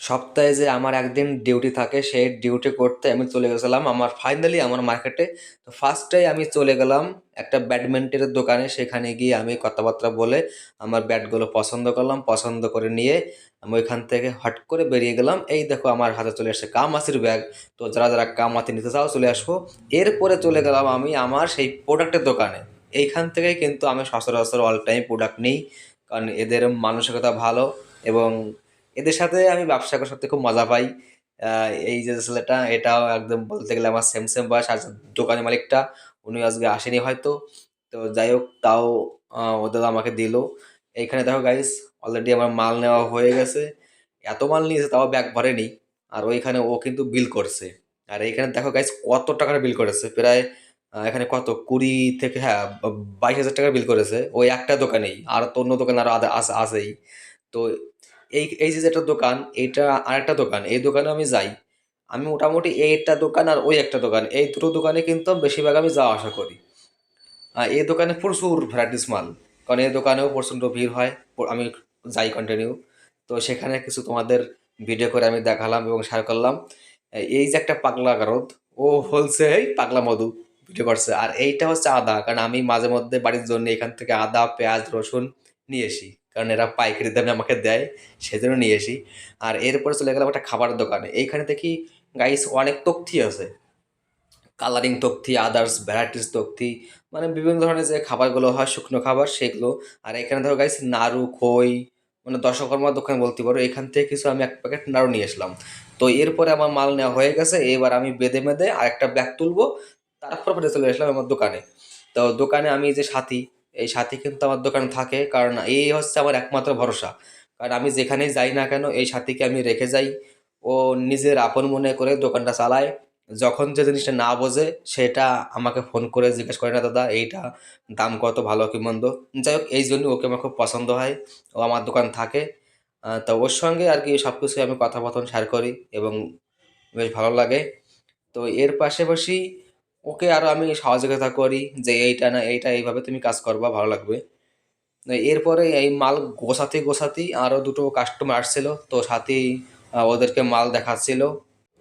সপ্তাহে যে আমার একদিন ডিউটি থাকে সেই ডিউটি করতে আমি চলে গেছিলাম আমার ফাইনালি আমার মার্কেটে। তো ফার্স্টেই আমি চলে গেলাম একটা ব্যাডমিন্টনের দোকানে। সেখানে গিয়ে আমি কথাবার্তা বলে আমার ব্যাটগুলো পছন্দ করলাম, পছন্দ করে নিয়ে আমি ওইখান থেকে হট করে বেরিয়ে গেলাম। এই দেখো আমার হাতে চলে আসছে কামাসির ব্যাগ। তো যারা যারা কামাতি নিতে চাও চলে আসবো। এরপরে চলে গেলাম আমি আমার সেই প্রোডাক্টের দোকানে। এইখান থেকেই কিন্তু আমি সচরাচর অল টাইম প্রোডাক্ট নিই, কারণ এদের মানসিকতা ভালো এবং এদের সাথে আমি ব্যবসা করার সত্যি খুব মজা পাই। এই যে ছেলেটা এটাও একদম বলতে গেলে আমার সেম সেম বয়স। আর দোকানের মালিকটা উনি আজকে আসেনি হয়তো। তো যাই হোক তাও ওদের আমাকে দিল। এইখানে দেখো গাইস, অলরেডি আমার মাল নেওয়া হয়ে গেছে। এত মাল নিয়েছে তাও ব্যাগ ভরেনি। আর ওইখানে ও কিন্তু বিল করছে। আর এইখানে দেখো গাইস কত টাকার বিল করেছে, প্রায় এখানে কত 20 থেকে, হ্যাঁ, 22,000 টাকার বিল করেছে ওই একটা দোকানেই। আর তো অন্য দোকান আরো আছেই। তো এই যে যেটা দোকান, এইটা আরেকটা দোকান, এই দোকানে আমি যাই। আমি মোটামুটি এইটা দোকান আর ওই একটা দোকান, এই দুটো দোকানে কিন্তু বেশিরভাগ আমি যাওয়া আসা করি। এই দোকানে প্রচুর ভ্যারাইটিস মাল, কারণ এই দোকানেও প্রচণ্ড ভিড় হয়। আমি যাই কন্টিনিউ। তো সেখানে কিছু তোমাদের ভিডিও করে আমি দেখালাম এবং শেয়ার করলাম। এই যে একটা পাগলা গারদ, ও বলছে এই পাগলা মধু ভিডিও করছে। আর এইটা হচ্ছে আদা, কারণ আমি মাঝে মধ্যে বাড়ির জন্য এখান থেকে আদা, পেঁয়াজ, রসুন নিয়ে আসি, কারণ এরা পাইকারি দামে আমাকে দেয়, সেজন্য নিয়ে আসি। আর এরপরে চলে গেলাম একটা খাবারের দোকানে। এইখানে দেখি গাইস অনেক তথ্যি আছে, কালারিং তক্তি, আদার্স ভ্যারাইটিস তক্তি, মানে বিভিন্ন ধরনের যে খাবারগুলো হয় শুকনো খাবার সেগুলো। আর এখানে ধরো গাইস নাড়ু, খই, মানে দশকর্মার দোকান বলতে পারো। এখান থেকে কিছু আমি এক প্যাকেট নাড়ু নিয়ে আসলাম। তো এরপরে আমার মাল নেওয়া হয়ে গেছে, এবার আমি বেঁধে মেঁধে আরেকটা ব্যাগ তুলবো। তারপর পরে চলে আসলাম আমার দোকানে। তো দোকানে আমি যে সাথী, এই সাথী কিন্তু আমার দোকানে থাকে, কারণ এই হচ্ছে আমার একমাত্র ভরসা। কারণ আমি যেখানেই যাই না কেন এই সাথীকে আমি রেখে যাই। ও নিজের আপন মনে করে দোকানটা চালায়। যখন যে জিনিসটা না বোঝে সেটা আমাকে ফোন করে জিজ্ঞেস করে, না দাদা এইটা দাম কত, ভালো কি মন্দ। যাই হোক এই জন্য ওকে আমার খুব পছন্দ হয়, ও আমার দোকান থাকে। তো ওর সঙ্গে আর কি সব কিছুই আমি কথাবার্তা শেয়ার করি এবং বেশ ভালো লাগে। তো এর পাশাপাশি ওকে আরও আমি সহযোগিতা করি যে এইটা না এইটা এইভাবে তুমি কাজ করবা, ভালো লাগবে। এরপরে এই মাল গোছাতে গোছাতেই আরও দুটো কাস্টমার আসছিল, তো সাথেই ওদেরকে মাল দেখাচ্ছিল।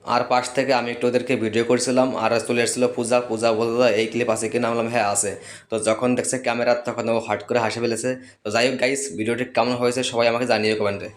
আর পাশ থেকে আমি একটু ওদেরকে ভিডিও করছিলাম। আর চলে এসেছিলো পূজা। পূজা বলতে, দাদা এই ক্লিপ আছে কিনা? বললাম হ্যাঁ আছে। তো যখন দেখছে ক্যামেরা তখন ও হট করে হাসি ফেলেছে। তো যাই হোক গাইস, ভিডিওটি কেমন হয়েছে সবাই আমাকে জানিয়ে কমেন্টে।